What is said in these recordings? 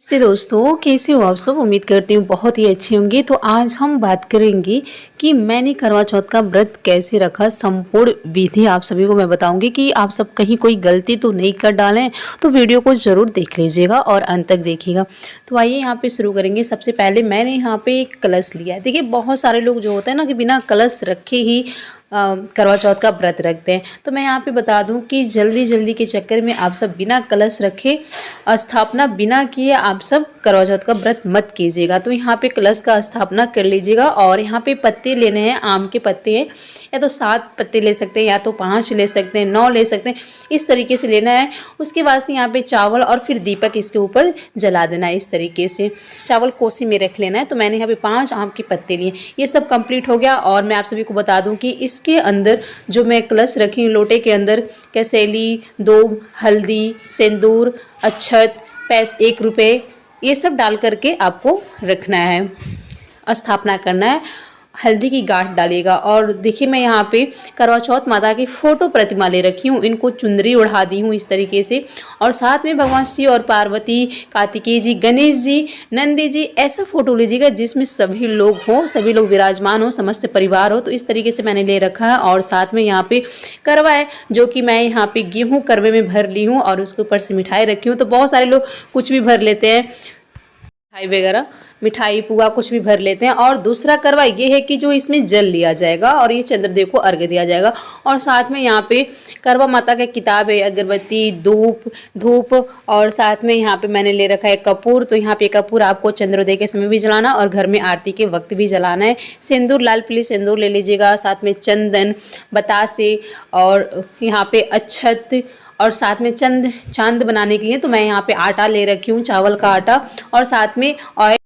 नमस्ते दोस्तों, कैसे हो आप सब। उम्मीद करती हूँ बहुत ही अच्छी होंगी। तो आज हम बात करेंगे कि मैंने करवा चौथ का व्रत कैसे रखा। संपूर्ण विधि आप सभी को मैं बताऊंगी कि आप सब कहीं कोई गलती तो नहीं कर डालें। तो वीडियो को ज़रूर देख लीजिएगा और अंत तक देखिएगा। तो आइए यहाँ पे शुरू करेंगे। सबसे पहले मैंने यहाँ पे एक कलश लिया है। देखिए बहुत सारे लोग जो होते हैं ना कि बिना कलश रखे ही करवा चौथ का व्रत रखते हैं। तो मैं यहाँ पे बता दूं कि जल्दी के चक्कर में आप सब बिना कलश रखे, स्थापना बिना किए आप सब करवा चौथ का व्रत मत कीजिएगा। तो यहाँ पे कलश का स्थापना कर लीजिएगा। और यहाँ पे पत्ते लेने हैं, आम के पत्ते हैं, या तो 7 पत्ते ले सकते हैं, या तो 5 ले सकते हैं, 9 ले सकते हैं, इस तरीके से लेना है। उसके बाद से यहाँ पे चावल और फिर दीपक इसके ऊपर जला देना है। इस तरीके से चावल कोसी में रख लेना है। तो मैंने यहाँ पे 5 आम के पत्ते लिए। ये सब कंप्लीट हो गया। और मैं आप सभी को बता दूं कि इसके अंदर जो मैं कलश रखी हूँ, लोटे के अंदर कैसेली, दूब, हल्दी, सिंदूर, अक्षत, 1 रुपये, ये सब डाल करके आपको रखना है, स्थापना करना है। हल्दी की गांठ डालिएगा। और देखिए मैं यहाँ पे करवा चौथ माता की फ़ोटो प्रतिमा ले रखी हूँ, इनको चुंदरी उड़ा दी हूँ इस तरीके से। और साथ में भगवान शिव और पार्वती, कार्तिकेय जी, गणेश जी, नंदी जी, ऐसा फ़ोटो लीजिएगा जिसमें सभी लोग हों, सभी लोग विराजमान हो, समस्त परिवार हो। तो इस तरीके से मैंने ले रखा है। और साथ में यहाँ पे करवा है, जो कि मैं यहाँ पे गेहूँ करवे में भर ली हूँ और उसके ऊपर से मिठाई रखी हूँ। तो बहुत सारे लोग कुछ भी भर लेते हैं, मिठाई वगैरह, मिठाई पुआ कुछ भी भर लेते हैं। और दूसरा करवा ये है कि जो इसमें जल लिया जाएगा और ये चंद्रदेव को अर्घ्य दिया जाएगा। और साथ में यहाँ पे करवा माता का किताब है, अगरबत्ती, धूप और साथ में यहाँ पे मैंने ले रखा है कपूर। तो यहाँ पे कपूर आपको चंद्रोदय के समय भी जलाना और घर में आरती के वक्त भी जलाना है। सिंदूर, लाल पीली सिंदूर ले लीजिएगा। साथ में चंदन, बतासे और यहाँ पे अक्षत और साथ में चांद बनाने के लिए तो मैं यहाँ पे आटा ले रखी हूँ, चावल का आटा। और साथ में ऑयल,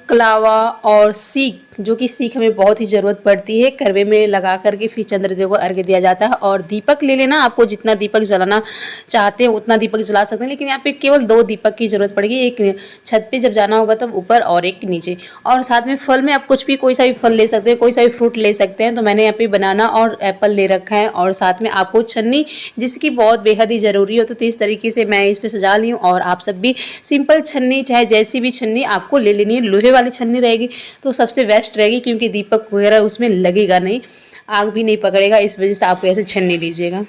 कलावा और सीख, जो कि सीख हमें बहुत ही ज़रूरत पड़ती है, करवे में लगा करके फिर चंद्रदेव को अर्घ्य दिया जाता है। और दीपक ले लेना, आपको जितना दीपक जलाना चाहते हैं उतना दीपक जला सकते हैं, लेकिन यहाँ पे केवल 2 दीपक की ज़रूरत पड़ेगी। एक छत पे जब जाना होगा तब ऊपर, और एक नीचे। और साथ में फल में आप कुछ भी, कोई सा भी फल ले सकते हैं, कोई सा भी फ्रूट ले सकते हैं। तो मैंने यहाँ पे बनाना और एप्पल ले रखा है। और साथ में आपको छन्नी, जिसकी बहुत बेहद ही ज़रूरी हो, तो इस तरीके से मैं इस पर सजा ली हूँ। और आप सब भी सिंपल छन्नी, चाहे जैसी भी छन्नी आपको ले लेनी है, लोहे वाली छन्नी रहेगी तो सबसे बेस्ट रहेगी, क्योंकि दीपक वगैरह उसमें लगेगा नहीं, आग भी नहीं पकड़ेगा। इस वजह से आप ऐसे छन्नी लीजिएगा।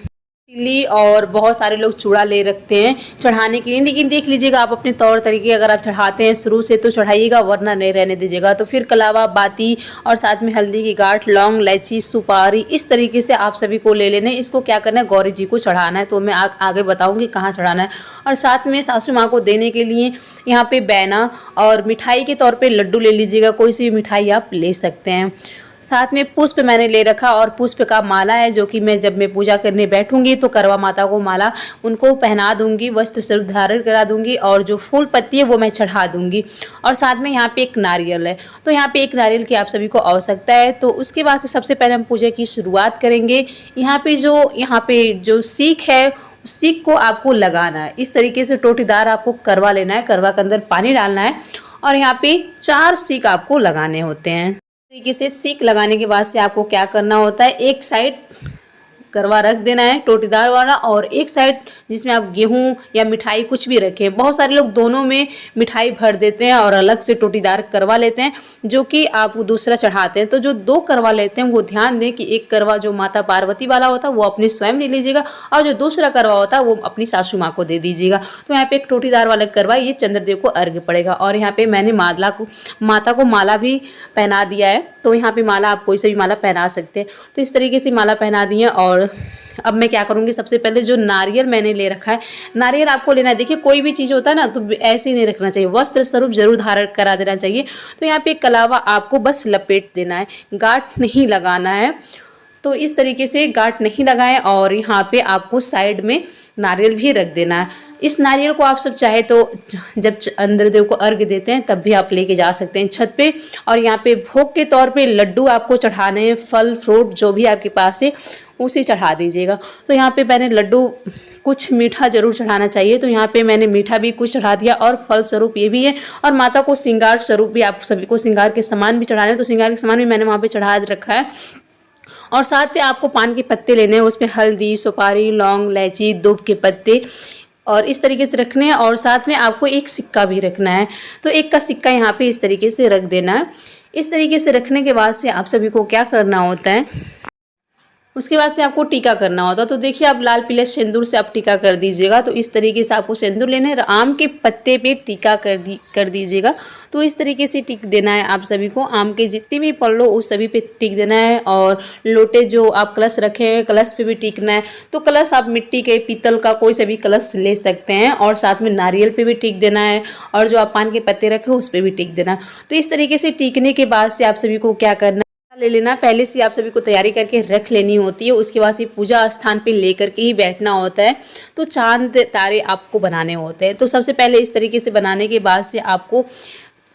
तिल्ली और बहुत सारे लोग चूड़ा ले रखते हैं चढ़ाने के लिए, लेकिन देख लीजिएगा आप अपने तौर तरीके, अगर आप चढ़ाते हैं शुरू से तो चढ़ाइएगा, वरना नहीं रहने दीजिएगा। तो फिर कलावा, बाती और साथ में हल्दी की गांठ, लौंग, इलायची, सुपारी, इस तरीके से आप सभी को ले लेने। इसको क्या करना है, गौरी जी को चढ़ाना है। तो मैं आगे बताऊँगी कहाँ चढ़ाना है। और साथ में सासू माँ को देने के लिए यहाँ पे बैना और मिठाई के तौर पर लड्डू ले लीजिएगा, कोई सी भी मिठाई आप ले सकते हैं। साथ में पुष्प मैंने ले रखा, और पुष्प का माला है, जो कि मैं जब मैं पूजा करने बैठूंगी तो करवा माता को माला उनको पहना दूंगी, वस्त्र स्वरूप धारण करा दूंगी, और जो फूल पत्ती है वो मैं चढ़ा दूंगी। और साथ में यहाँ पे एक नारियल है, तो यहाँ पे एक नारियल की आप सभी को आवश्यकता है। तो उसके बाद से सबसे पहले हम पूजा की शुरुआत करेंगे। यहाँ पे जो सीख है, सीख को आपको लगाना है इस तरीके से, टोटीदार आपको करवा लेना है, करवा के अंदर पानी डालना है और यहाँ पे 4 सीख आपको लगाने होते हैं। तरीके से सीख लगाने के बाद से आपको क्या करना होता है, एक साइड करवा रख देना है टोटीदार वाला, और एक साइड जिसमें आप गेहूं या मिठाई कुछ भी रखें। बहुत सारे लोग दोनों में मिठाई भर देते हैं और अलग से टोटीदार करवा लेते हैं, जो कि आप दूसरा चढ़ाते हैं। तो जो 2 करवा लेते हैं वो ध्यान दें कि एक करवा जो माता पार्वती वाला होता है वो अपने स्वयं ले लीजिएगा, और जो दूसरा करवा होता है वो अपनी सासू माँ को दे दीजिएगा। तो यहाँ पे एक टोटीदार वाला करवा, ये चंद्रदेव को अर्घ्य पड़ेगा। और यहाँ पे मैंने माता को माला भी पहना दिया है। तो यहाँ पे माला आप कोई से भी माला पहना सकते हैं। तो इस तरीके से माला पहना दी है। और अब मैं क्या करूँगी, सबसे पहले जो नारियल मैंने ले रखा है, नारियल आपको लेना है। देखिए कोई भी चीज़ होता है ना तो ऐसे ही नहीं रखना चाहिए, वस्त्र स्वरूप जरूर धारण करा देना चाहिए। तो यहाँ पे कलावा आपको बस लपेट देना है, गांठ नहीं लगाना है। तो इस तरीके से गांठ नहीं लगाएं। और यहाँ पे आपको साइड में नारियल भी रख देना है। इस नारियल को आप सब चाहे तो जब चंद्रदेव को अर्घ्य देते हैं तब भी आप लेके जा सकते हैं छत पे। और यहाँ पे भोग के तौर पे लड्डू आपको चढ़ाने हैं, फल फ्रूट जो भी आपके पास है उसे चढ़ा दीजिएगा। तो यहाँ पे मैंने लड्डू, कुछ मीठा जरूर चढ़ाना चाहिए, तो यहाँ पे मैंने मीठा भी कुछ चढ़ा दिया, और फल स्वरूप ये भी है। और माता को श्रृंगार स्वरूप भी, आप सभी को श्रृंगार के सामान भी चढ़ाने हैं, तो श्रृंगार के सामान भी मैंने वहाँ पे चढ़ा रखा है। और साथ में आपको पान के पत्ते लेने हैं, उसमें हल्दी, सुपारी, लौंग, इलायची, दूब के पत्ते और इस तरीके से रखने हैं और साथ में आपको एक सिक्का भी रखना है। तो एक का सिक्का यहाँ पे इस तरीके से रख देना है। इस तरीके से रखने के बाद से आप सभी को क्या करना होता है, उसके बाद से आपको टीका करना होता है। तो देखिए आप लाल पीले सिंदूर से आप टीका कर दीजिएगा। तो इस तरीके से आपको सिंदूर लेना है, आम के पत्ते पे टीका कर दीजिएगा। तो इस तरीके से टिक देना है आप सभी को। आम के जितने भी पल्लो उस सभी पे टिक देना है। और लोटे जो आप कलश रखे हैं कलश पे भी टिकना है। तो कलश आप मिट्टी के, पीतल का कोई सा भी कलश ले सकते हैं। और साथ में नारियल पे भी टिक देना है और जो आप पान के पत्ते रखे उस पर भी टिक देना है। तो इस तरीके से टिकने के बाद से आप सभी को क्या करना ले लेना, पहले से आप सभी को तैयारी करके रख लेनी होती है। उसके बाद से पूजा स्थान पे लेकर के ही बैठना होता है। तो चांद तारे आपको बनाने होते हैं। तो सबसे पहले इस तरीके से बनाने के बाद से आपको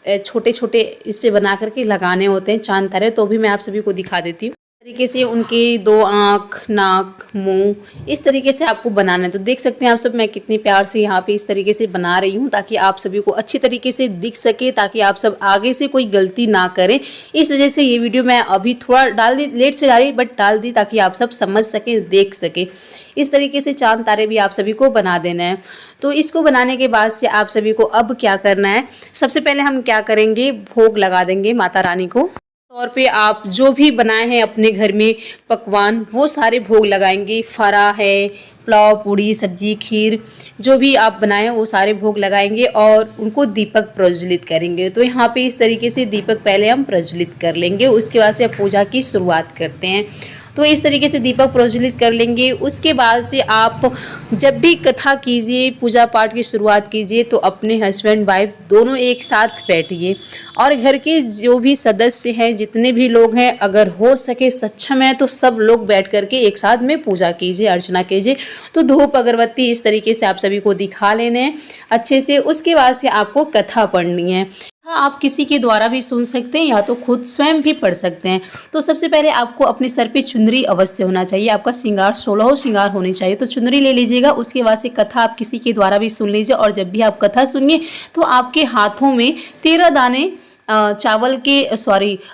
छोटे छोटे इस पे बना करके लगाने होते हैं चांद तारे। तो भी मैं आप सभी को दिखा देती हूँ। तरीके से उनके 2 आँख, नाक, मुंह इस तरीके से आपको बनाना है। तो देख सकते हैं आप सब मैं कितनी प्यार से यहाँ पे इस तरीके से बना रही हूँ ताकि आप सभी को अच्छी तरीके से दिख सके, ताकि आप सब आगे से कोई गलती ना करें। इस वजह से ये वीडियो मैं अभी थोड़ा डाल दी, लेट से डाली बट डाल दी ताकि आप सब समझ सकें, देख सकें। इस तरीके से चांद तारे भी आप सभी को बना देना है। तो इसको बनाने के बाद से आप सभी को अब क्या करना है, सबसे पहले हम क्या करेंगे, भोग लगा देंगे माता रानी को। तौर पे आप जो भी बनाए हैं अपने घर में पकवान वो सारे भोग लगाएंगे। फरा है, पुलाव, पूड़ी, सब्जी, खीर जो भी आप बनाएं वो सारे भोग लगाएंगे और उनको दीपक प्रज्वलित करेंगे। तो यहाँ पे इस तरीके से दीपक पहले हम प्रज्वलित कर लेंगे। उसके बाद से पूजा की शुरुआत करते हैं। तो इस तरीके से दीपक प्रज्वलित कर लेंगे। उसके बाद से आप जब भी कथा कीजिए, पूजा पाठ की शुरुआत कीजिए तो अपने हस्बैंड वाइफ दोनों एक साथ बैठिए और घर के जो भी सदस्य हैं, जितने भी लोग हैं, अगर हो सके सक्षम है तो सब लोग बैठ करके एक साथ में पूजा कीजिए, अर्चना कीजिए। तो धूप अगरबत्ती इस तरीके से आप सभी को दिखा लेने हैं अच्छे से। उसके बाद से आपको कथा पढ़नी है। आप किसी के द्वारा भी सुन सकते हैं या तो खुद स्वयं भी पढ़ सकते हैं। तो सबसे पहले आपको अपने सर पे चुनरी अवश्य होना चाहिए। आपका श्रृंगार 16 श्रृंगार होनी चाहिए। तो चुनरी ले लीजिएगा। उसके बाद से कथा आप किसी के द्वारा भी सुन लीजिए। और जब भी आप कथा सुनिए तो आपके हाथों में 13 दाने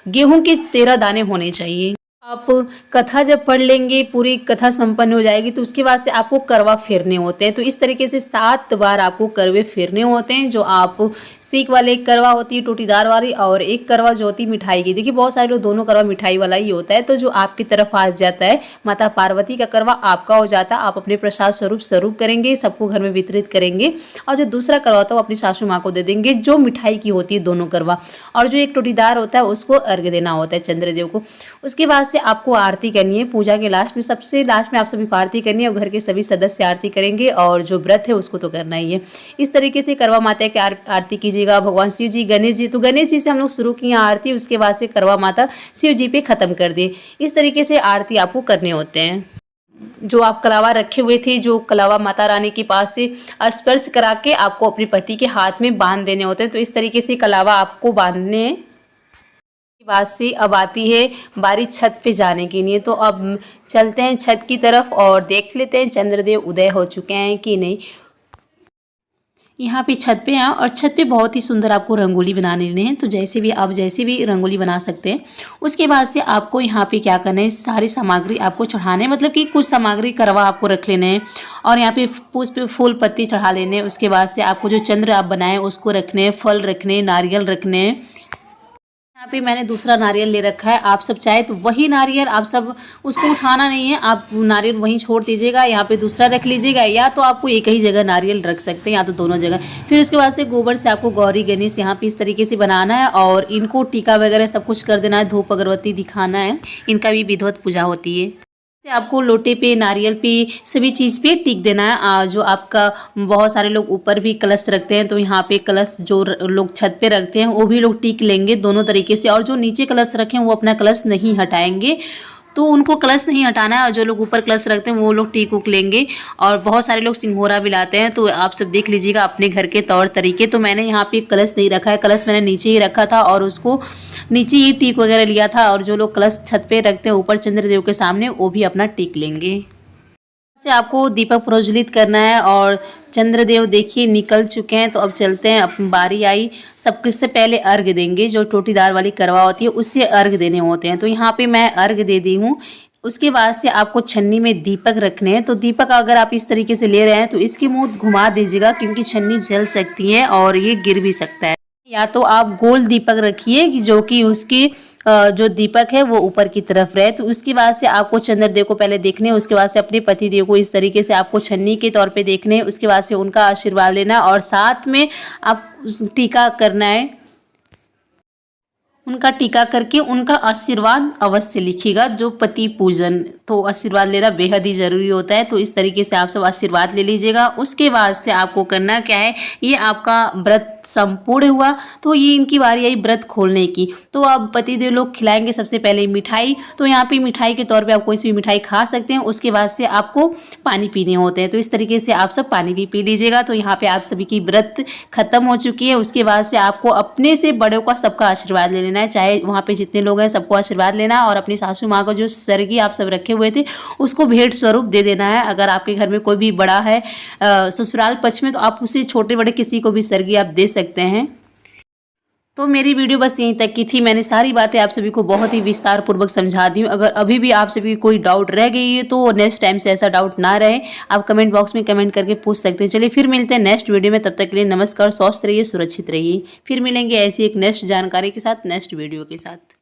गेहूं के 13 दाने होने चाहिए। आप कथा जब पढ़ लेंगे, पूरी कथा संपन्न हो जाएगी तो उसके बाद से आपको करवा फेरने होते हैं। तो इस तरीके से 7 बार आपको करवे फेरने होते हैं। जो आप सीख वाले एक करवा होती है टोटीदार वाली, और एक करवा जो होती है मिठाई की। देखिए बहुत सारे लोग दोनों करवा मिठाई वाला ही होता है। तो जो आपकी तरफ आ जाता है माता पार्वती का करवा आपका हो जाता है। आप अपने प्रसाद स्वरूप करेंगे, सबको घर में वितरित करेंगे। और जो दूसरा करवा होता है वो अपनी सासू माँ को दे देंगे, जो मिठाई की होती है दोनों करवा। और जो एक टोटीदार होता है उसको अर्घ्य देना होता है चंद्रदेव को। उसके बाद से आपको आरती करनी है। पूजा के लास्ट में, सबसे लास्ट में आप सभी को आरती करनी है और घर के सभी सदस्य आरती करेंगे। और जो व्रत है उसको तो करना ही है। इस तरीके से करवा माता की आरती कीजिएगा। भगवान शिव जी, गणेश जी, तो गणेश जी से हम लोग शुरू किए आरती। उसके बाद से करवा माता शिव जी पे खत्म कर दिए। इस तरीके से आरती आपको करने होते हैं। जो आप कलावा रखे हुए थे, जो कलावा माता रानी के पास से स्पर्श करा के आपको अपने पति के हाथ में बांध देने होते हैं। तो इस तरीके से कलावा आपको बांधने हैं। बाद से अब आती है बारी छत पे जाने के लिए। तो अब चलते हैं छत की तरफ और देख लेते हैं चंद्रदेव उदय हो चुके हैं कि नहीं। यहाँ पे छत पे हैं और छत पे बहुत ही सुंदर आपको रंगोली बनाने हैं। तो जैसे भी रंगोली बना सकते हैं। उसके बाद से आपको यहाँ पे क्या करना है, सारी सामग्री आपको चढ़ाने, मतलब कि कुछ सामग्री करवा आपको रख लेने हैं और यहाँ पे पुष्प, फूल, पत्ती चढ़ा लेने हैं। उसके बाद से आपको जो चंद्र आप बनाए उसको रखने हैं, फल रखने हैं, नारियल रखने हैं। यहाँ पे मैंने दूसरा नारियल ले रखा है। आप सब चाहे तो वही नारियल, आप सब उसको उठाना नहीं है, आप नारियल वहीं छोड़ दीजिएगा। यहाँ पे दूसरा रख लीजिएगा, या तो आपको एक ही जगह नारियल रख सकते हैं या तो दोनों जगह। फिर उसके बाद से गोबर से आपको गौरी गणेश यहाँ पे इस तरीके से बनाना है और इनको टीका वगैरह सब कुछ कर देना है, धूप अगरबत्ती दिखाना है। इनका भी विधिवत पूजा होती है। आपको लोटे पे, नारियल पे, सभी चीज़ पे टिक देना है। जो आपका बहुत सारे लोग ऊपर भी कलश रखते हैं, तो यहाँ पे कलश जो लोग छत पे रखते हैं वो भी लोग टिक लेंगे दोनों तरीके से। और जो नीचे कलश रखे हैं वो अपना कलश नहीं हटाएंगे, तो उनको कलश नहीं हटाना है। और जो लोग ऊपर कलश रखते हैं वो लोग टीक उक लेंगे। और बहुत सारे लोग सिंघोरा भी लाते हैं। तो आप सब देख लीजिएगा अपने घर के तौर तरीके। तो मैंने यहाँ पे कलश नहीं रखा है, कलश मैंने नीचे ही रखा था और उसको नीचे ही टीक वगैरह लिया था। और जो लोग कलश छत पे रखते हैं ऊपर चंद्रदेव के सामने, वो भी अपना टीक लेंगे। से आपको दीपक प्रज्वलित करना है और चंद्रदेव देखिए निकल चुके हैं। तो अब चलते हैं, अपनी बारी आई। सब किससे पहले अर्घ देंगे, जो टोटीदार वाली करवा होती है उससे अर्घ देने होते हैं। तो यहाँ पे मैं अर्घ दे दी हूँ। उसके बाद से आपको छन्नी में दीपक रखने हैं। तो दीपक अगर आप इस तरीके से ले रहे हैं तो इसकी मुंह घुमा दीजिएगा, क्योंकि छन्नी जल सकती है और ये गिर भी सकता है। या तो आप गोल दीपक रखिए कि जो कि उसकी जो दीपक है वो ऊपर की तरफ रहे। तो उसके बाद से आपको चंद्रदेव को पहले देखने, उसके बाद से अपने पति देव को इस तरीके से आपको छन्नी के तौर पे देखने, उसके बाद से उनका आशीर्वाद लेना और साथ में आप टीका करना है। उनका टीका करके उनका आशीर्वाद अवश्य लिखिएगा। जो पति पूजन, तो आशीर्वाद लेना बेहद ही ज़रूरी होता है। तो इस तरीके से आप सब आशीर्वाद ले लीजिएगा। उसके बाद से आपको करना क्या है, ये आपका व्रत संपूर्ण हुआ तो ये इनकी बारी आई व्रत खोलने की। तो अब पतिदेव लोग खिलाएंगे सबसे पहले मिठाई। तो यहाँ पे मिठाई के तौर पे आप कोई सी भी मिठाई खा सकते हैं। उसके बाद से आपको पानी पीने होते हैं। तो इस तरीके से आप सब पानी भी पी लीजिएगा। तो यहाँ पे आप सभी की व्रत खत्म हो चुकी है। उसके बाद से आपको अपने से बड़ों का सबका आशीर्वाद ले लेना है, चाहे वहाँ पे जितने लोग हैं सबको आशीर्वाद लेना और अपनी सासू माँ को जो सरगी आप सब रखे हुए थे उसको भेंट स्वरूप दे देना है। अगर आपके घर में कोई भी बड़ा है ससुराल पक्ष में, तो आप उसे छोटे बड़े किसी को भी सरगी आप दे सकते हैं। तो मेरी वीडियो बस यहीं तक की थी। मैंने सारी बातें आप सभी को बहुत ही विस्तार पूर्वक समझा दी हूँ। अगर अभी भी आप सभी कोई डाउट रह गई है तो नेक्स्ट टाइम से ऐसा डाउट ना रहे, आप कमेंट बॉक्स में कमेंट करके पूछ सकते हैं। चलिए फिर मिलते हैं नेक्स्ट वीडियो में। तब तक के लिए नमस्कार, स्वस्थ रहिए, सुरक्षित रहिए। फिर मिलेंगे ऐसी एक नेक्स्ट जानकारी के साथ, नेक्स्ट वीडियो के साथ।